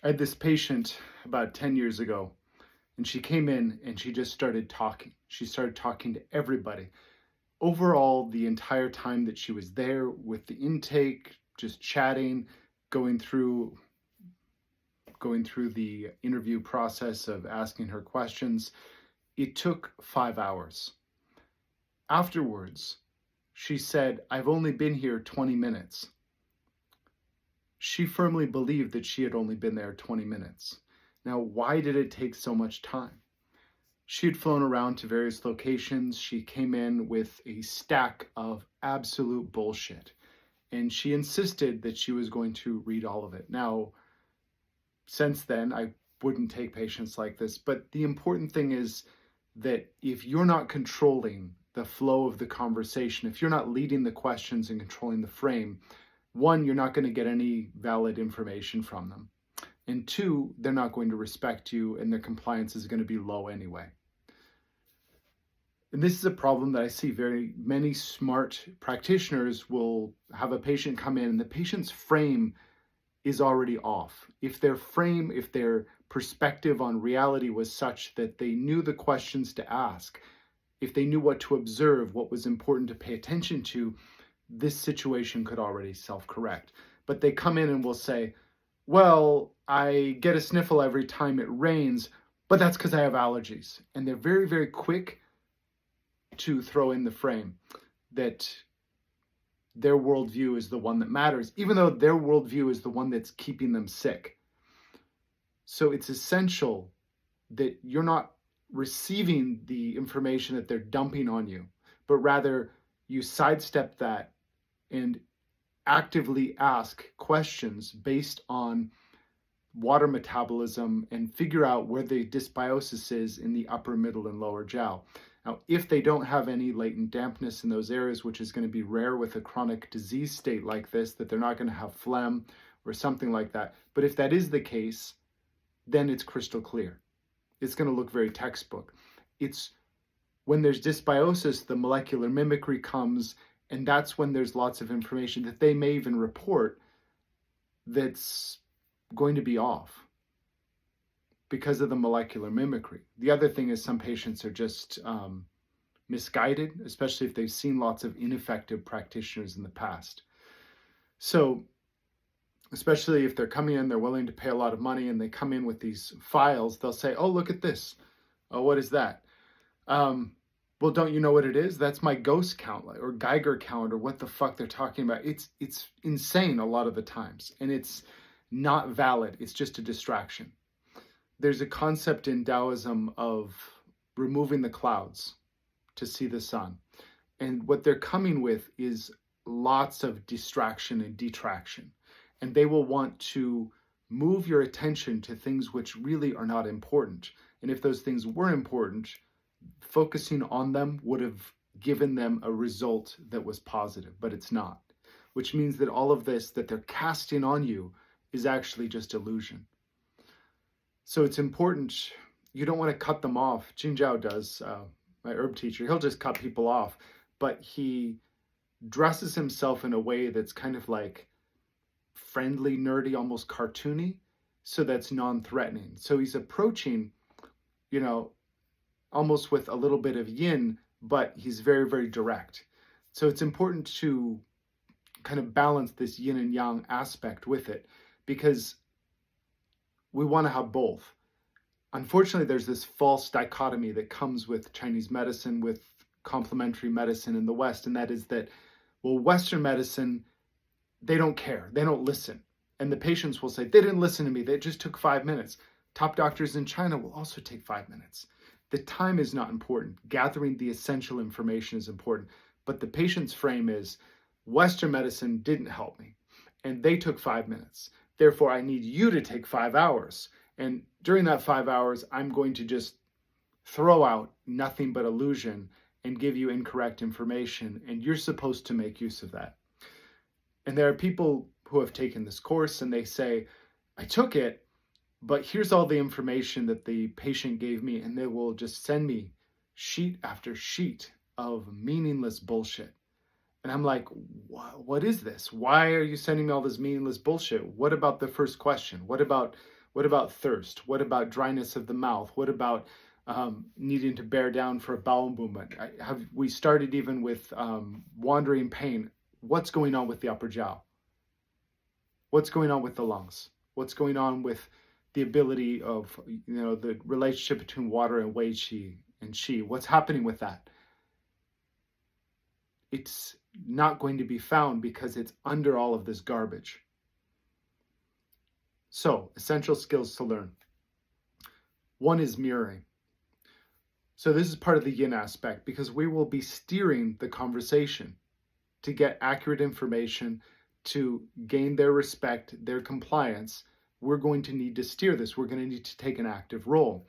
I had this patient about 10 years ago, and she came in and she just started talking. She started talking to everybody. Overall, the entire time that she was there with the intake, just chatting, going through going through the interview process of asking her questions, it took 5 hours. Afterwards, she said, "I've only been here 20 minutes." She firmly believed that she had only been there 20 minutes. Now, why did it take so much time? She had flown around to various locations. She came in with a stack of absolute bullshit, and she insisted that she was going to read all of it. Now, since then, I wouldn't take patients like this, but the important thing is that if you're not controlling the flow of the conversation, if you're not leading the questions and controlling the frame, one, you're not going to get any valid information from them. And two, they're not going to respect you and their compliance is going to be low anyway. And this is a problem that I see very many smart practitioners will have a patient come in and the patient's frame is already off. If their perspective on reality was such that they knew the questions to ask, if they knew what to observe, what was important to pay attention to, this situation could already self-correct. But they come in and will say, well, I get a sniffle every time it rains, but that's because I have allergies. And they're very, very quick to throw in the frame that their worldview is the one that matters, even though their worldview is the one that's keeping them sick. So it's essential that you're not receiving the information that they're dumping on you, but rather you sidestep that and actively ask questions based on water metabolism and figure out where the dysbiosis is in the upper, middle, and lower jiao. Now, if they don't have any latent dampness in those areas, which is going to be rare with a chronic disease state like this, that they're not going to have phlegm or something like that. But if that is the case, then it's crystal clear. It's going to look very textbook. It's when there's dysbiosis, the molecular mimicry comes, and that's when there's lots of information that they may even report that's going to be off because of the molecular mimicry. The other thing is some patients are just misguided, especially if they've seen lots of ineffective practitioners in the past. So, especially if they're coming in, they're willing to pay a lot of money and they come in with these files, they'll say, oh, look at this. Oh, what is that? Well, don't you know what it is? That's my ghost count or Geiger count or what the fuck they're talking about. It's insane a lot of the times, and it's not valid. It's just a distraction. There's a concept in Taoism of removing the clouds to see the sun. And what they're coming with is lots of distraction and detraction. And they will want to move your attention to things which really are not important. And if those things were important, focusing on them would have given them a result that was positive, but it's not. Which means that all of this that they're casting on you is actually just illusion. So it's important, you don't want to cut them off. Jin Zhao does, my herb teacher, he'll just cut people off, but he dresses himself in a way that's kind of like friendly, nerdy, almost cartoony, so that's non-threatening. So he's approaching, almost with a little bit of yin, but he's very, very direct. So it's important to kind of balance this yin and yang aspect with it, because we want to have both. Unfortunately, there's this false dichotomy that comes with Chinese medicine, with complementary medicine in the West, and that is that, well, Western medicine, they don't care, they don't listen. And the patients will say, they didn't listen to me, they just took 5 minutes. Top doctors in China will also take 5 minutes. The time is not important. Gathering the essential information is important. But the patient's frame is, Western medicine didn't help me, and they took 5 minutes. Therefore, I need you to take 5 hours. And during that 5 hours, I'm going to just throw out nothing but illusion and give you incorrect information. And you're supposed to make use of that. And there are people who have taken this course and they say, I took it, but here's all the information that the patient gave me. And they will just send me sheet after sheet of meaningless bullshit. And I'm like, what is this? Why are you sending me all this meaningless bullshit? What about the first question? What about What about thirst? What about dryness of the mouth? What about needing to bear down for a bowel movement? Have we started even with wandering pain? What's going on with the upper jiao? What's going on with the lungs? What's going on with the ability of, the relationship between water and wei qi and qi? What's happening with that? It's not going to be found because it's under all of this garbage. So, essential skills to learn. One is mirroring. So this is part of the yin aspect, because we will be steering the conversation to get accurate information, to gain their respect, their compliance. We're going to need to steer this. We're going to need to take an active role.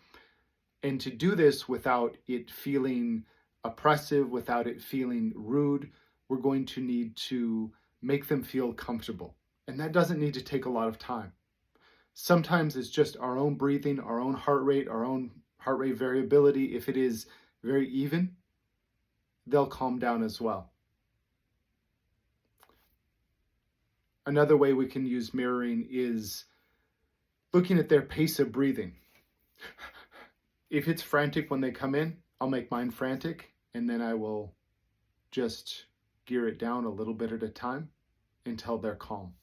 And to do this without it feeling oppressive, without it feeling rude, we're going to need to make them feel comfortable. And that doesn't need to take a lot of time. Sometimes it's just our own breathing, our own heart rate variability. If it is very even, they'll calm down as well. Another way we can use mirroring is looking at their pace of breathing. If it's frantic when they come in, I'll make mine frantic, and then I will just gear it down a little bit at a time until they're calm.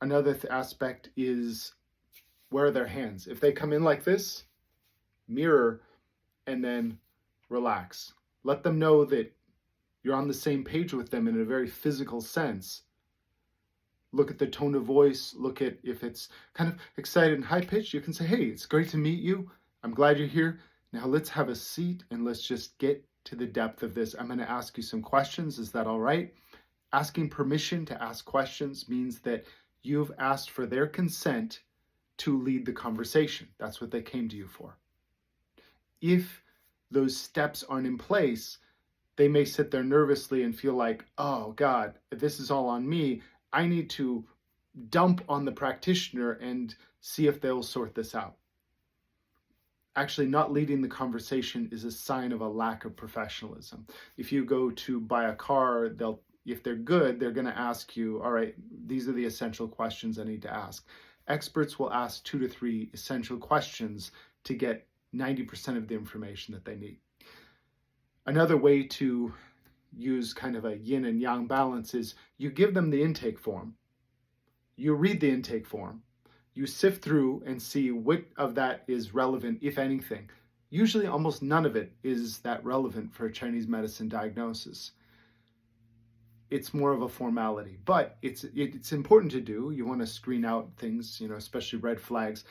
Another aspect is, where are their hands? If they come in like this, mirror and then relax. Let them know that you're on the same page with them in a very physical sense. Look at the tone of voice. Look at if it's kind of excited and high-pitched. You can say, hey, it's great to meet you. I'm glad you're here. Now let's have a seat and let's just get to the depth of this. I'm going to ask you some questions. Is that all right? Asking permission to ask questions means that you've asked for their consent to lead the conversation. That's what they came to you for. If those steps aren't in place, they may sit there nervously and feel like, oh God, this is all on me. I need to dump on the practitioner and see if they'll sort this out. Actually, not leading the conversation is a sign of a lack of professionalism. If you go to buy a car, if they're good, they're going to ask you, all right, these are the essential questions I need to ask. Experts will ask 2 to 3 essential questions to get 90% of the information that they need. Another way to use kind of a yin and yang balance is you give them the intake form. You read the intake form. You sift through and see what of that is relevant, if anything. Usually almost none of it is that relevant for a Chinese medicine diagnosis. It's more of a formality, but it's important to do. You want to screen out things, especially red flags.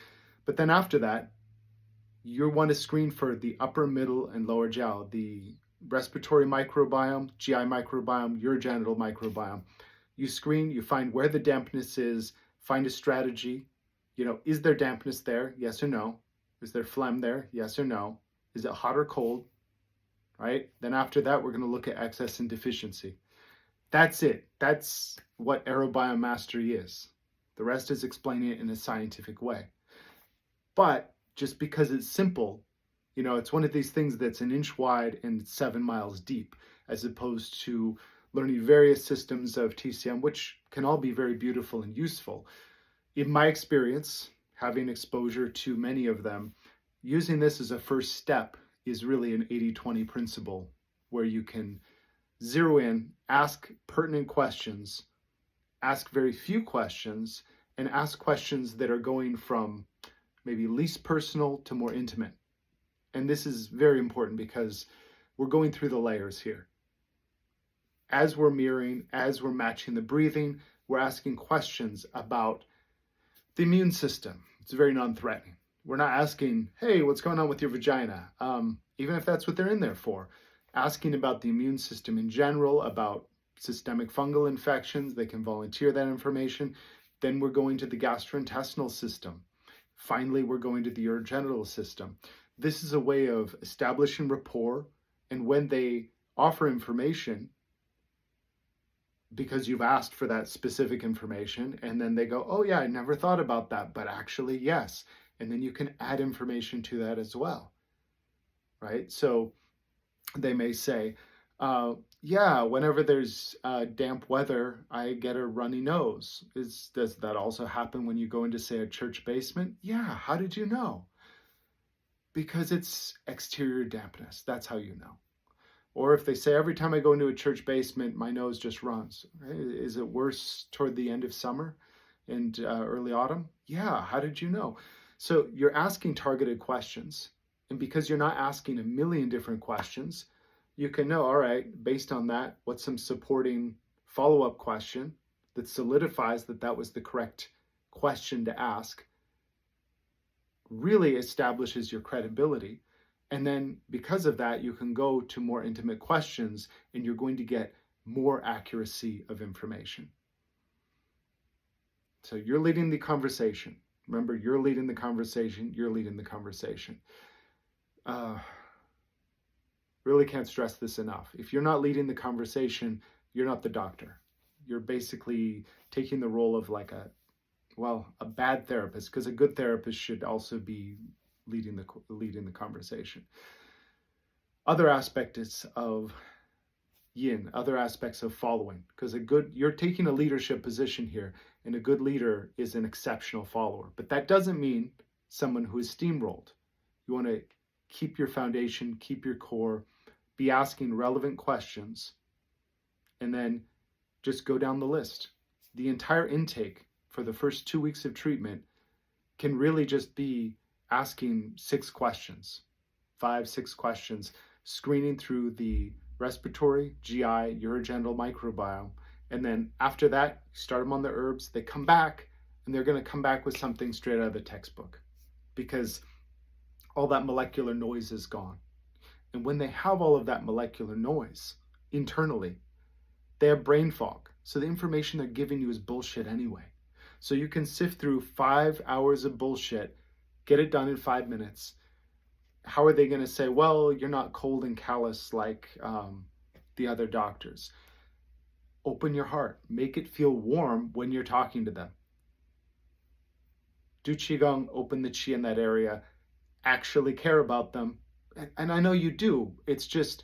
But then after that, you want to screen for the upper, middle, and lower jiao, the respiratory microbiome, GI microbiome, urogenital microbiome. You screen, you find where the dampness is, find a strategy. Is there dampness there? Yes or no? Is there phlegm there? Yes or no? Is it hot or cold? Right? Then after that, we're going to look at excess and deficiency. That's it. That's what Aerobiome Mastery is. The rest is explaining it in a scientific way. But just because it's simple, it's one of these things that's an inch wide and 7 miles deep, as opposed to learning various systems of TCM, which can all be very beautiful and useful. In my experience, having exposure to many of them, using this as a first step is really an 80-20 principle, where you can zero in, ask pertinent questions, ask very few questions, and ask questions that are going from maybe least personal to more intimate. And this is very important because we're going through the layers here. As we're mirroring, as we're matching the breathing, we're asking questions about the immune system. It's very non-threatening. We're not asking, hey, what's going on with your vagina? Even if that's what they're in there for. Asking about the immune system in general, about systemic fungal infections. They can volunteer that information. Then we're going to the gastrointestinal system. Finally, we're going to the urogenital system. This is a way of establishing rapport. And when they offer information, because you've asked for that specific information, and then they go, oh yeah, I never thought about that, but actually, yes. And then you can add information to that as well, right? So they may say, Yeah, whenever there's damp weather, I get a runny nose. Does that also happen when you go into, say, a church basement? Yeah, how did you know? Because it's exterior dampness. That's how you know. Or if they say every time I go into a church basement, my nose just runs. Right? Is it worse toward the end of summer and early autumn? Yeah, how did you know? So you're asking targeted questions. And because you're not asking a million different questions, you can know, all right, based on that, what's some supporting follow-up question that solidifies that that was the correct question to ask, really establishes your credibility. And then because of that, you can go to more intimate questions and you're going to get more accuracy of information. So you're leading the conversation. Remember, you're leading the conversation. You're leading the conversation. Really can't stress this enough. If you're not leading the conversation, you're not the doctor. You're basically taking the role of like a bad therapist, because a good therapist should also be leading the conversation. Other aspects of yin, other aspects of following, because you're taking a leadership position here, and a good leader is an exceptional follower. But that doesn't mean someone who is steamrolled. You want to keep your foundation, keep your core, be asking relevant questions, and then just go down the list. The entire intake for the first 2 weeks of treatment can really just be asking 6 questions, 5, 6 questions, screening through the respiratory, GI, urogenital microbiome. And then after that, start them on the herbs. They come back, and they're going to come back with something straight out of the textbook, because all that molecular noise is gone. And when they have all of that molecular noise internally, they have brain fog. So the information they're giving you is bullshit anyway. So you can sift through 5 hours of bullshit, get it done in 5 minutes. How are they going to say, well, you're not cold and callous like the other doctors? Open your heart. Make it feel warm when you're talking to them. Do Qigong, open the Qi in that area, actually care about them. And I know you do. It's just,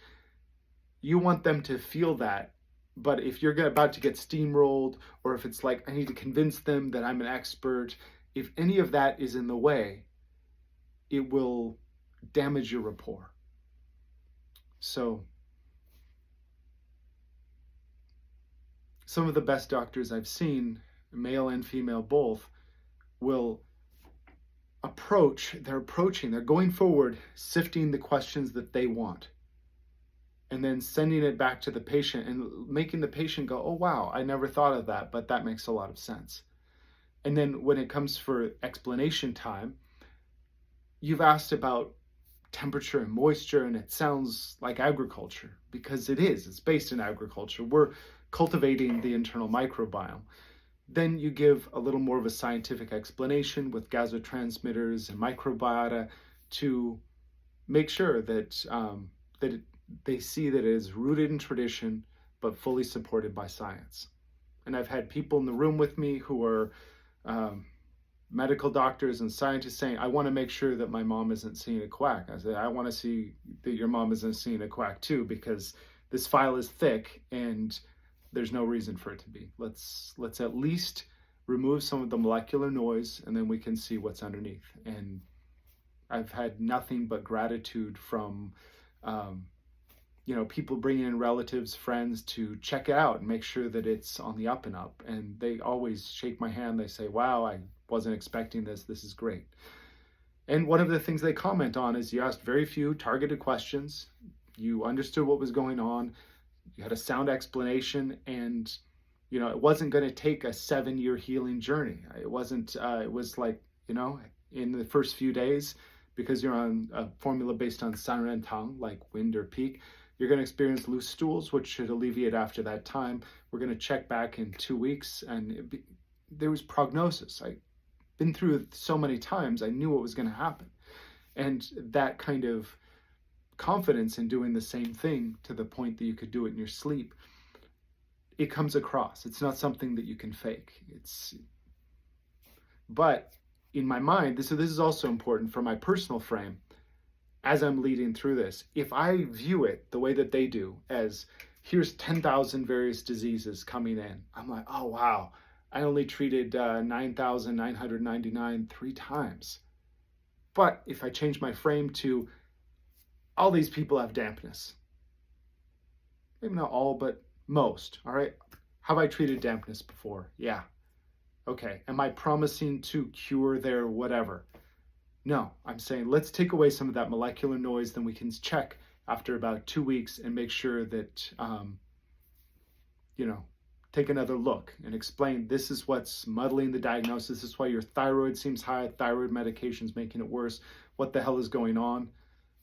you want them to feel that. But if you're about to get steamrolled, or if it's like, I need to convince them that I'm an expert, if any of that is in the way, it will damage your rapport. So some of the best doctors I've seen, male and female both, will they're going forward, sifting the questions that they want, and then sending it back to the patient and making the patient go, oh, wow, I never thought of that, but that makes a lot of sense. And then when it comes for explanation time, you've asked about temperature and moisture, and it sounds like agriculture, because it is. It's based in agriculture. We're cultivating the internal microbiome. Then you give a little more of a scientific explanation with gasotransmitters and microbiota to make sure that they see that it is rooted in tradition, but fully supported by science. And I've had people in the room with me who are medical doctors and scientists saying, I want to make sure that my mom isn't seeing a quack. I said, I want to see that your mom isn't seeing a quack too, because this file is thick and there's no reason for it to be. Let's at least remove some of the molecular noise, and then we can see what's underneath. And I've had nothing but gratitude from people bringing in relatives, friends to check it out and make sure that it's on the up and up. And they always shake my hand. They say, wow, I wasn't expecting this. This is great. And one of the things they comment on is you asked very few targeted questions. You understood what was going on. You had a sound explanation, and it wasn't going to take a 7-year healing journey. It wasn't. It was like, in the first few days, because you're on a formula based on San Ren Tang, like wind or peak, you're going to experience loose stools, which should alleviate after that time. We're going to check back in 2 weeks, and there was prognosis. I've been through it so many times. I knew what was going to happen, and that kind of confidence in doing the same thing to the point that you could do it in your sleep, it comes across. It's not something that you can fake. But in my mind, this is also important for my personal frame. as I'm leading through this, if I view it the way that they do, as here's 10,000 various diseases coming in, I'm like, oh wow, I only treated 9,999 3 times. But if I change my frame to all these people have dampness, maybe not all, but most, all right? Have I treated dampness before? Yeah. Okay. Am I promising to cure their whatever? No, I'm saying let's take away some of that molecular noise, then we can check after about 2 weeks and make sure that, take another look and explain this is what's muddling the diagnosis. This is why your thyroid seems high, thyroid medication's making it worse. What the hell is going on?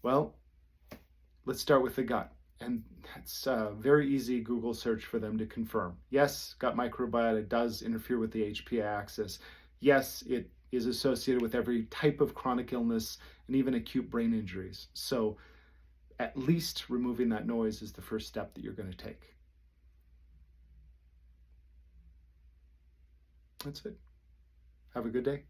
Well, let's start with the gut. And that's a very easy Google search for them to confirm. Yes, gut microbiota does interfere with the HPA axis. Yes, it is associated with every type of chronic illness and even acute brain injuries. So at least removing that noise is the first step that you're going to take. That's it. Have a good day.